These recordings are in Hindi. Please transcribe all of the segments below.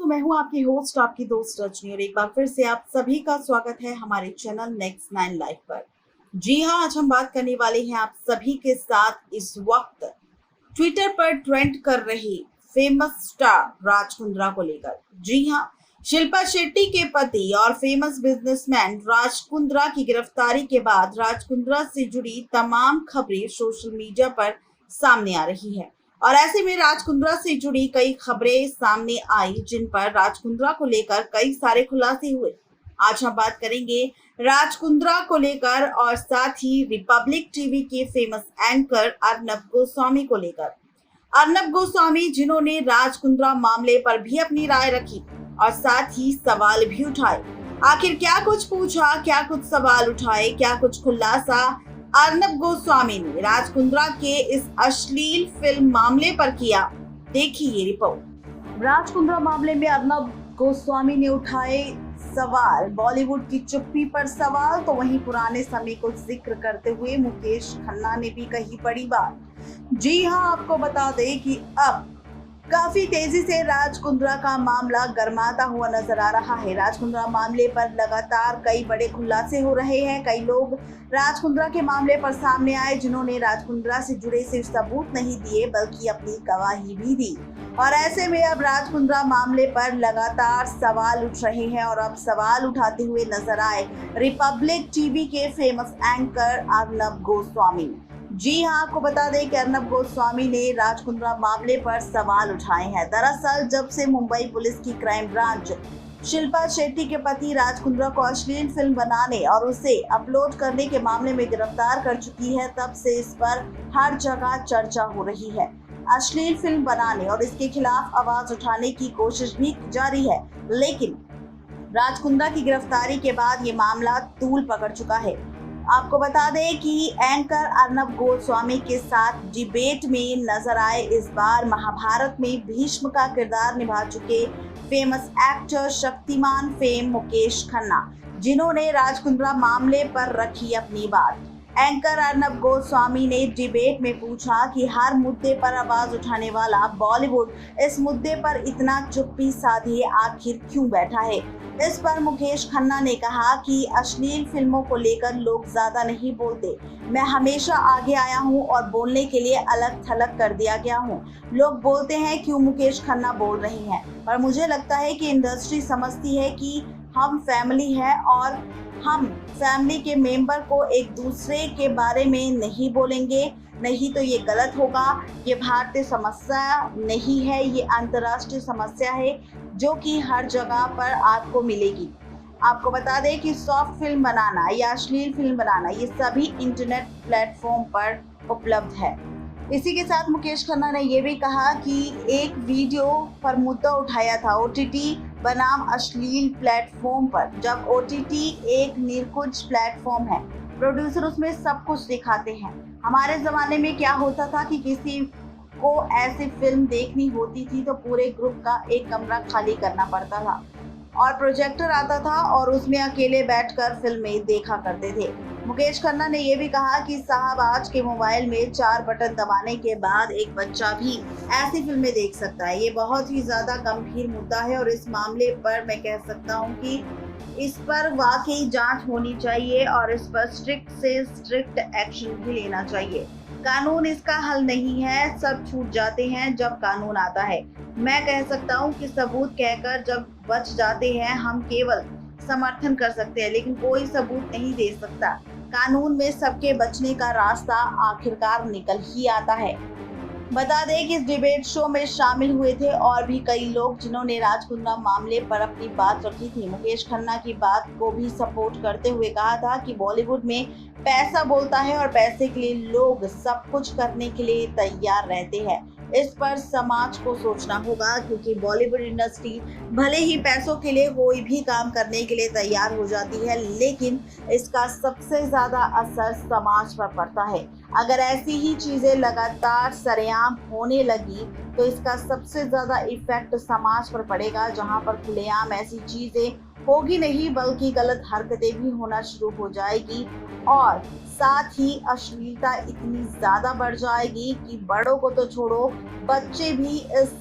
मैं हूं आपकी होस्ट, आपकी दोस्त रजनी, और एक बार फिर से आप सभी का स्वागत है हमारे चैनल नेक्स्ट 9 लाइव पर। जी हां, आज हम बात करने वाले हैं आप सभी के साथ इस वक्त ट्विटर पर ट्रेंड कर रही फेमस स्टार राज कुंद्रा को लेकर। जी हां, शिल्पा शेट्टी के पति और फेमस बिजनेसमैन राज कुंद्रा की गिरफ्तारी के बाद राज कुंद्रा से जुड़ी तमाम खबरें सोशल मीडिया पर सामने आ रही है। और ऐसे में राज कुंद्रा से जुड़ी कई खबरें सामने आई, जिन पर राज कुंद्रा को लेकर कई सारे खुलासे हुए। आज हम बात करेंगे राज कुंद्रा को लेकर और साथ ही रिपब्लिक टीवी के फेमस एंकर अर्नब गोस्वामी को लेकर। अर्नब गोस्वामी, जिन्होंने राज कुंद्रा मामले पर भी अपनी राय रखी और साथ ही सवाल भी उठाए। आखिर क्या कुछ पूछा, क्या कुछ सवाल उठाए, क्या कुछ खुलासा अर्नब गोस्वामी ने राज कुंद्रा के इस अश्लील फिल्म मामले पर किया, देखिए ये रिपोर्ट। राज कुंद्रा मामले में अर्नब गोस्वामी ने उठाए सवाल। बॉलीवुड की चुप्पी पर सवाल, तो वहीं पुराने समय को जिक्र करते हुए मुकेश खन्ना ने भी कही बड़ी बात। जी हां, आपको बता दें कि अब काफी तेजी से राज कुंद्रा का मामला गर्माता हुआ नजर आ रहा है। राज कुंद्रा मामले पर लगातार कई बड़े खुलासे हो रहे हैं। कई लोग राज कुंद्रा के मामले पर सामने आए, जिन्होंने राज कुंद्रा से जुड़े सिर्फ सबूत नहीं दिए बल्कि अपनी गवाही भी दी। और ऐसे में अब राज कुंद्रा मामले पर लगातार सवाल उठ रहे हैं और अब सवाल उठाते हुए नजर आए रिपब्लिक टीवी के फेमस एंकर अर्नब गोस्वामी। जी हां, आपको बता दें कि अर्नब गोस्वामी ने राज कुंद्रा मामले पर सवाल उठाए हैं। दरअसल जब से मुंबई पुलिस की क्राइम ब्रांच शिल्पा शेट्टी के पति राज कुंद्रा को अश्लील फिल्म बनाने और उसे अपलोड करने के मामले में गिरफ्तार कर चुकी है, तब से इस पर हर जगह चर्चा हो रही है। अश्लील फिल्म बनाने और इसके खिलाफ आवाज उठाने की कोशिश भी जारी है, लेकिन राज कुंद्रा की गिरफ्तारी के बाद ये मामला तूल पकड़ चुका है। आपको बता दें कि एंकर अर्नब गोस्वामी के साथ डिबेट में नजर आए इस बार महाभारत में भीष्म का किरदार निभा चुके famous actor Shaktimaan fame Mukesh Khanna, जिन्होंने राज कुंद्रा मामले पर रखी अपनी बात। एंकर अर्नब गोस्वामी ने डिबेट में पूछा कि हर मुद्दे पर आवाज उठाने वाला बॉलीवुड इस मुद्दे पर इतना चुप्पी साधे आखिर क्यों बैठा है। इस पर मुकेश खन्ना ने कहा कि अश्लील फिल्मों को लेकर लोग ज्यादा नहीं बोलते, मैं हमेशा आगे आया हूं और बोलने के लिए अलग थलग कर दिया गया हूं। लोग बोलते हैं क्यों मुकेश खन्ना बोल रही हैं, पर मुझे लगता है कि इंडस्ट्री समझती है कि हम फैमिली हैं और हम फैमिली के मेंबर को एक दूसरे के बारे में नहीं बोलेंगे, नहीं तो ये गलत होगा। ये भारतीय समस्या नहीं है, ये अंतर्राष्ट्रीय समस्या है जो कि हर जगह पर आपको मिलेगी। आपको बता दें कि सॉफ्ट फिल्म बनाना या अश्लील फिल्म बनाना ये सभी इंटरनेट प्लेटफॉर्म पर उपलब्ध है। इसी के साथ मुकेश खन्ना ने यह भी कहा कि एक वीडियो पर मुद्दा उठाया था ओटीटी बनाम अश्लील प्लेटफॉर्म पर। जब ओटीटी एक निर्कुज प्लेटफॉर्म है, प्रोड्यूसर उसमें सब कुछ दिखाते हैं। हमारे ज़माने में क्या होता था कि किसी को ऐसी फिल्म देखनी होती थी तो पूरे ग्रुप का एक कमरा खाली करना पड़ता था और प्रोजेक्टर आता था और उसमें अकेले बैठकर फिल्में देखा करते थे। मुकेश खन्ना ने यह भी कहा कि साहब, आज के मोबाइल में 4 बटन दबाने के बाद एक बच्चा भी ऐसी फिल्में देख सकता है। ये बहुत ही ज़्यादा गंभीर मुद्दा है और इस मामले पर मैं कह सकता हूँ कि इस पर वाकई जांच होनी चाहिए और इस पर स्ट्रिक्ट से स्ट्रिक्ट एक्शन भी लेना चाहिए। कानून इसका हल नहीं है, सब छूट जाते हैं जब कानून आता है। मैं कह सकता हूँ कि सबूत कहकर जब बच जाते हैं हम केवल समर्थन कर सकते हैं, लेकिन कोई सबूत नहीं दे सकता। कानून में सबके बचने का रास्ता आखिरकार निकल ही आता है। बता दें कि इस डिबेट शो में शामिल हुए थे और भी कई लोग, जिन्होंने राज कुंद्रा मामले पर अपनी बात रखी थी। मुकेश खन्ना की बात को भी सपोर्ट करते हुए कहा था कि बॉलीवुड में पैसा बोलता है और पैसे के लिए लोग सब कुछ करने के लिए तैयार रहते हैं। इस पर समाज को सोचना होगा, क्योंकि बॉलीवुड इंडस्ट्री भले ही पैसों के लिए कोई भी काम करने के लिए तैयार हो जाती है, लेकिन इसका सबसे ज़्यादा असर समाज पर पड़ता है। अगर ऐसी ही चीज़ें लगातार सरेआम होने लगी तो इसका सबसे ज़्यादा इफेक्ट समाज पर पड़ेगा, जहां पर खुलेआम ऐसी चीज़ें होगी नहीं बल्कि गलत हरकतें भी होना शुरू हो जाएगी और साथ ही अश्लीलता इतनी ज़्यादा बढ़ जाएगी कि बड़ों को तो छोड़ो, बच्चे भी इस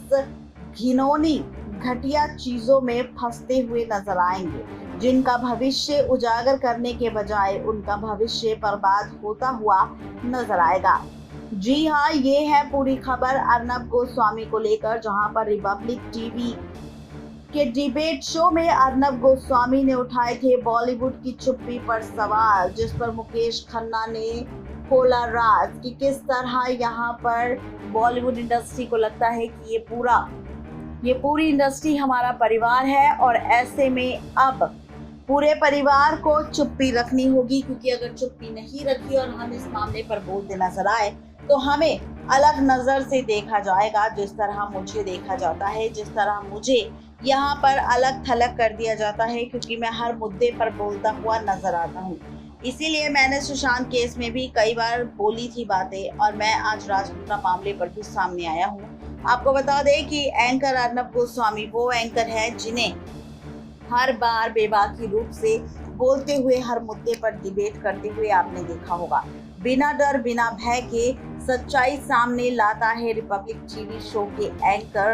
घिनौनी घटिया चीजों में फंसते हुए नजर आएंगे, जिनका भविष्य उजागर करने के बजाय उनका भविष्य बर्बाद होता हुआ नजर आएगा। जी हाँ, ये है पूरी खबर अर्नब गोस्वामी को लेकर, जहां पर रिपब्लिक टीवी के डिबेट शो में अर्नब गोस्वामी ने उठाए थे बॉलीवुड की चुप्पी पर सवाल, जिस पर मुकेश खन्ना ने खोला राज कि किस तरह यहाँ पर बॉलीवुड इंडस्ट्री को लगता है कि ये पूरी इंडस्ट्री हमारा परिवार है और ऐसे में अब पूरे परिवार को चुप्पी रखनी होगी, क्योंकि अगर चुप्पी नहीं रखी और हम इस मामले पर बोलते नजर आए तो हमें अलग नजर से देखा जाएगा। जिस तरह मुझे देखा जाता है, जिस तरह मुझे यहाँ पर अलग थलग कर दिया जाता है, क्योंकि मैं हर मुद्दे पर बोलता हुआ नजर आता हूँ। इसीलिए मैंने सुशांत केस में भी कई बार बोली थी बातें और मैं आज राज कुंद्रा मामले पर भी सामने आया हूँ। आपको बता दें कि एंकर अर्नब गोस्वामी वो एंकर है जिन्हें हर बार बेबाकी रूप से बोलते हुए हर मुद्दे पर डिबेट करते हुए आपने देखा होगा। बिना डर बिना भय के सच्चाई सामने लाता है रिपब्लिक टीवी शो के एंकर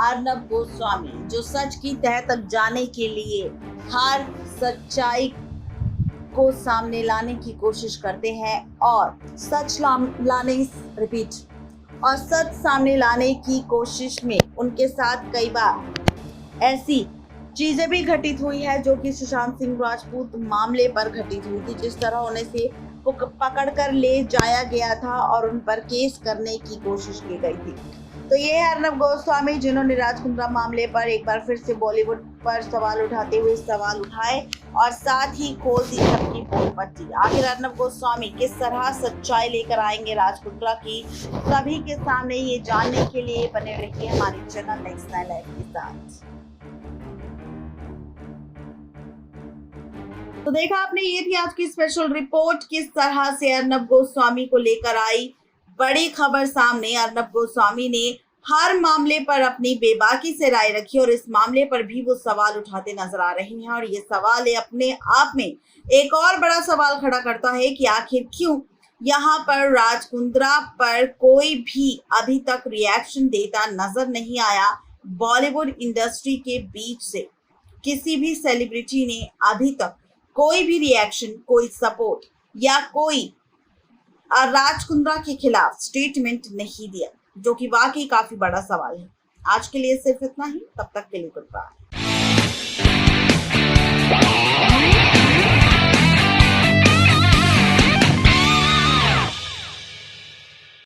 अर्नब गोस्वामी, जो सच की तह तक जाने के लिए हर सच्चाई को सामने लाने की कोशिश करते हैं और सच सामने लाने की कोशिश में उनके साथ कई बार ऐसी चीजें भी घटित हुई है जो कि सुशांत सिंह राजपूत मामले पर घटित हुई थी, जिस तरह उन्हें से पकड़कर ले जाया गया था और उन पर केस करने की कोशिश की गई थी। तो ये है अर्नब गोस्वामी, जिन्होंने राज कुंद्रा मामले पर एक बार फिर से बॉलीवुड पर सवाल उठाते हुए सवाल उठाए और साथ ही खोल दी सबकी पोल पट्टी। आखिर अर्नब गोस्वामी किस तरह सच्चाई लेकर आएंगे राज कुंद्रा की सभी के सामने, ये जानने के लिए बने रहिए हमारे चैनल नेक्स्ट 9 लाइव के साथ। तो देखा आपने, ये थी आज की स्पेशल रिपोर्ट, किस तरह से अर्नब गोस्वामी को लेकर आई बड़ी खबर सामने। अर्नब गोस्वामी ने हर मामले पर अपनी बेबाकी से राय रखी और इस मामले पर भी वो सवाल उठाते नजर आ रहे हैं और ये सवाल अपने आप में एक और बड़ा सवाल खड़ा करता है कि आखिर क्यों यहाँ पर राज कुंद्रा पर कोई भी अभी तक रिएक्शन देता नजर नहीं आया। बॉलीवुड इंडस्ट्री के बीच से किसी भी सेलिब्रिटी ने अभी तक कोई भी रिएक्शन, कोई सपोर्ट या कोई राज कुंद्रा के खिलाफ स्टेटमेंट नहीं दिया, जो कि वाकई काफी बड़ा सवाल है। आज के लिए सिर्फ इतना ही, तब तक के लिए गुड बाय।